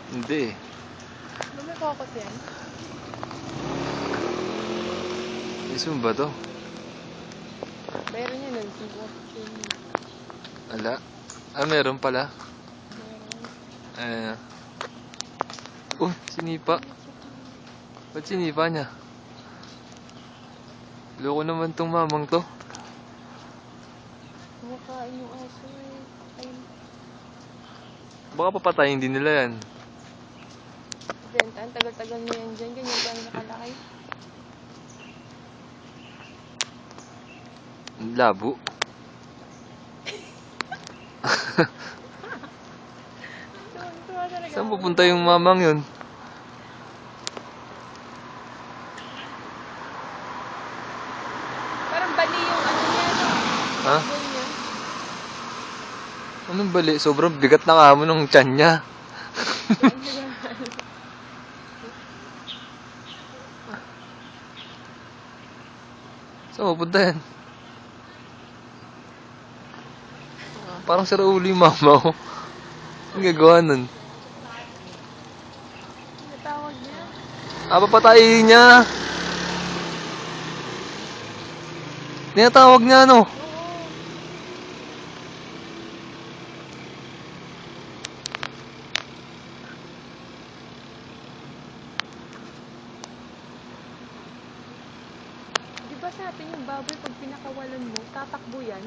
Hindi eh. May focus yan. Isum ba to? Meron yan, nag-support yun. Ala. Meron pala. Meron. Eh. Sinipa. Ba't sinipa niya? Loko naman tong mamang to. Kumakain yung aso eh. Ayun. Baka papatayin din nila yan. Benta, ang tagal-tagal na yan dyan. Ganyan pa ang nakalaki. Labo. Tuwa talaga. Saan pupunta yung mamang yun? Parang bali yung ano niya. Ha? Boy niya. Anong bali? Sobrang bigat na nga mo ng tiyan niya. Saan pupunta yan? Parang sira ulo yung mama ko. Ang gagawa nun? Natawag niya. Papatayin niya. Tinatawag niya ano? Oo. Di ba sa atin yung baboy pag pinakawalan mo, tatakbo yan?